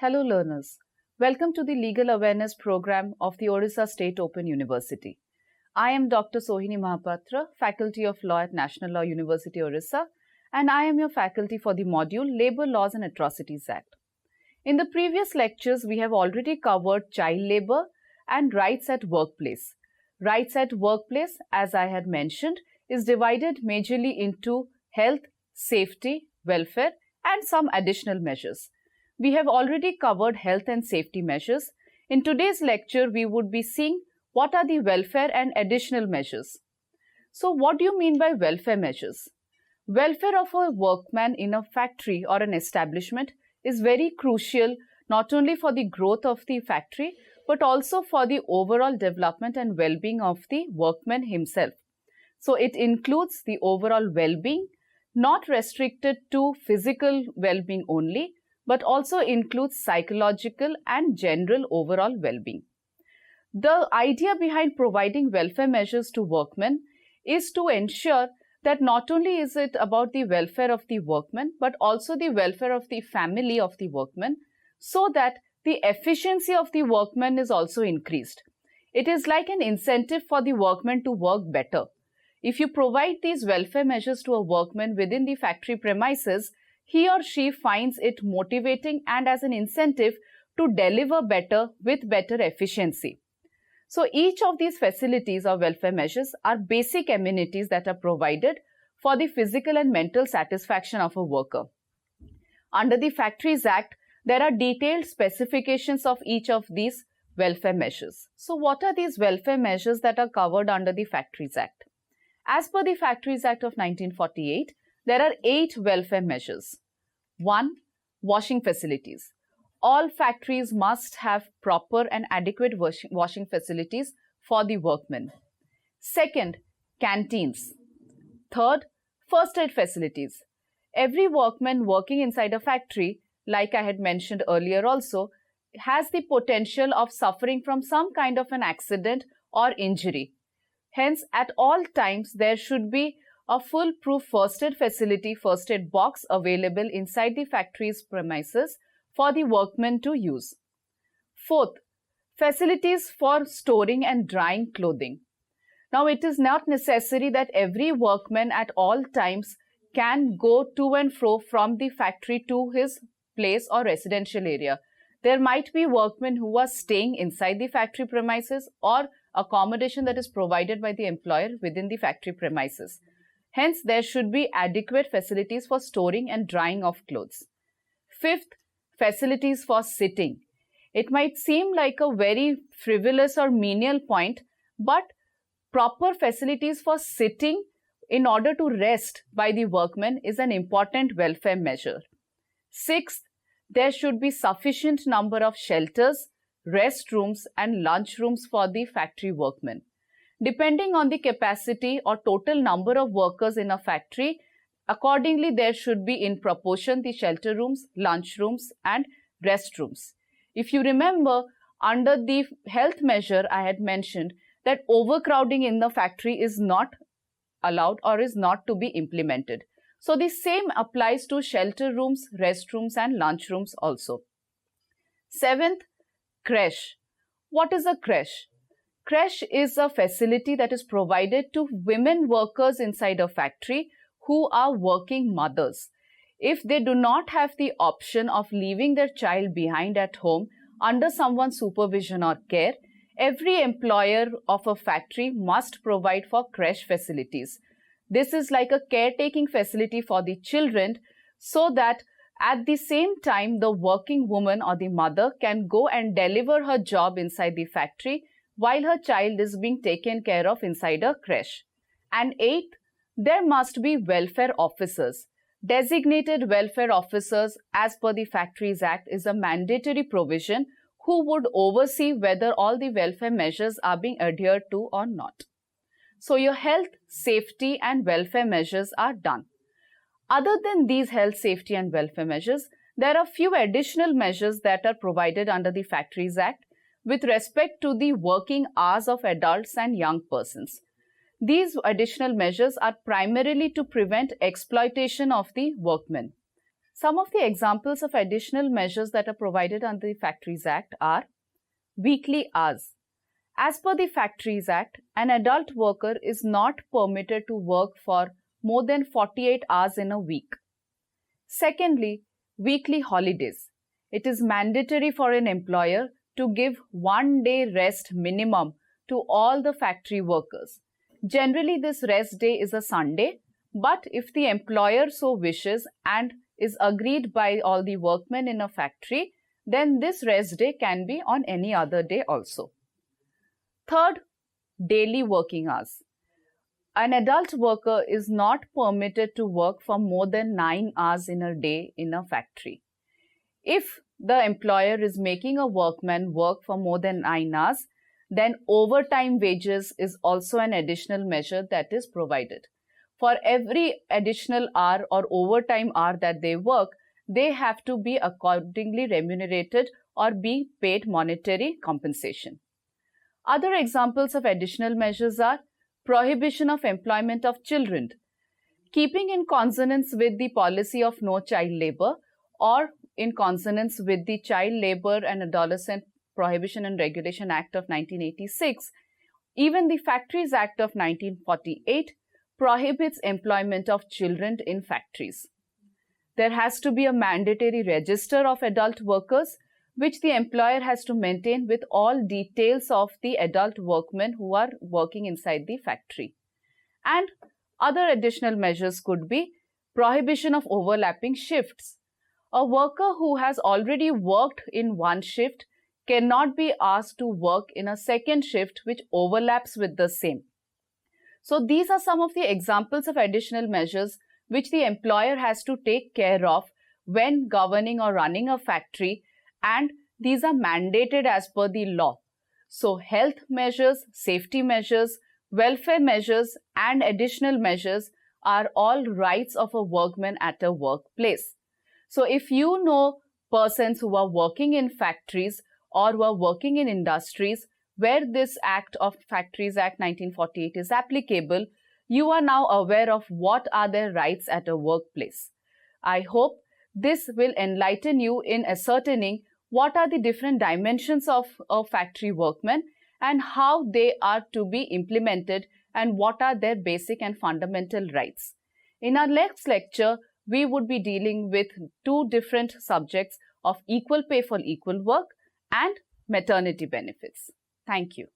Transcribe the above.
Hello learners, welcome to the Legal Awareness Program of the Odisha State Open University. I am Dr. Sohini Mahapatra, Faculty of Law at National Law University, Odisha, and I am your faculty for the module Labour Laws and Atrocities Act. In the previous lectures, we have already covered child labour and rights at workplace. Rights at workplace, as I had mentioned, is divided majorly into health, safety, welfare, and some additional measures. We have already covered health and safety measures. In today's lecture, we would be seeing what are the welfare and additional measures. So what do you mean by welfare measures? Welfare of a workman in a factory or an establishment is very crucial not only for the growth of the factory but also for the overall development and well-being of the workman himself. So it includes the overall well-being, not restricted to physical well-being only, but also includes psychological and general overall well-being. The idea behind providing welfare measures to workmen is to ensure that not only is it about the welfare of the workman, but also the welfare of the family of the workman, so that the efficiency of the workman is also increased. It is like an incentive for the workman to work better. If you provide these welfare measures to a workman within the factory premises, he or she finds it motivating and as an incentive to deliver better with better efficiency. So each of these facilities or welfare measures are basic amenities that are provided for the physical and mental satisfaction of a worker. Under the Factories Act, there are detailed specifications of each of these welfare measures. So what are these welfare measures that are covered under the Factories Act? As per the Factories Act of 1948, there are 8 welfare measures. 1. Washing facilities. All factories must have proper and adequate washing facilities for the workmen. 2nd, canteens. 3rd, first aid facilities. Every workman working inside a factory, like I had mentioned earlier also, has the potential of suffering from some kind of an accident or injury. Hence, at all times, there should be a foolproof first aid facility, first aid box available inside the factory's premises for the workmen to use. 4th, facilities for storing and drying clothing. Now, it is not necessary that every workman at all times can go to and fro from the factory to his place or residential area. There might be workmen who are staying inside the factory premises or accommodation that is provided by the employer within the factory premises. Hence, there should be adequate facilities for storing and drying of clothes. 5th, facilities for sitting. It might seem like a very frivolous or menial point, but proper facilities for sitting in order to rest by the workmen is an important welfare measure. 6th, there should be sufficient number of shelters, restrooms and lunchrooms for the factory workmen. Depending on the capacity or total number of workers in a factory, accordingly there should be in proportion the shelter rooms, lunch rooms and restrooms. If you remember, under the health measure I had mentioned that overcrowding in the factory is not allowed or is not to be implemented. So the same applies to shelter rooms, restrooms and lunch rooms also. 7th, crèche. What is a crèche? Crèche is a facility that is provided to women workers inside a factory who are working mothers. If they do not have the option of leaving their child behind at home under someone's supervision or care, every employer of a factory must provide for crèche facilities. This is like a caretaking facility for the children so that at the same time the working woman or the mother can go and deliver her job inside the factory while her child is being taken care of inside a crèche. And 8th, there must be welfare officers. Designated welfare officers as per the Factories Act is a mandatory provision who would oversee whether all the welfare measures are being adhered to or not. So your health, safety and welfare measures are done. Other than these health, safety and welfare measures, there are few additional measures that are provided under the Factories Act with respect to the working hours of adults and young persons. These additional measures are primarily to prevent exploitation of the workmen. Some of the examples of additional measures that are provided under the Factories Act are weekly hours. As per the Factories Act, an adult worker is not permitted to work for more than 48 hours in a week. Secondly, weekly holidays. It is mandatory for an employer to give 1 day rest minimum to all the factory workers. Generally, this rest day is a Sunday, but if the employer so wishes and is agreed by all the workmen in a factory, then this rest day can be on any other day also. Third, daily working hours. An adult worker is not permitted to work for more than 9 hours in a day in a factory. If the employer is making a workman work for more than 9 hours, then overtime wages is also an additional measure that is provided. For every additional hour or overtime hour that they work, they have to be accordingly remunerated or be paid monetary compensation. Other examples of additional measures are prohibition of employment of children. Keeping in consonance with the policy of no child labor or in consonance with the Child Labor and Adolescent Prohibition and Regulation Act of 1986, even the Factories Act of 1948 prohibits employment of children in factories. There has to be a mandatory register of adult workers, which the employer has to maintain with all details of the adult workmen who are working inside the factory. And other additional measures could be prohibition of overlapping shifts. A worker who has already worked in one shift cannot be asked to work in a second shift which overlaps with the same. So these are some of the examples of additional measures which the employer has to take care of when governing or running a factory, and these are mandated as per the law. So health measures, safety measures, welfare measures and additional measures are all rights of a workman at a workplace. So if you know persons who are working in factories or who are working in industries where this Act of Factories Act 1948 is applicable, you are now aware of what are their rights at a workplace. I hope this will enlighten you in ascertaining what are the different dimensions of factory workmen and how they are to be implemented and what are their basic and fundamental rights. In our next lecture, we would be dealing with two different subjects of equal pay for equal work and maternity benefits. Thank you.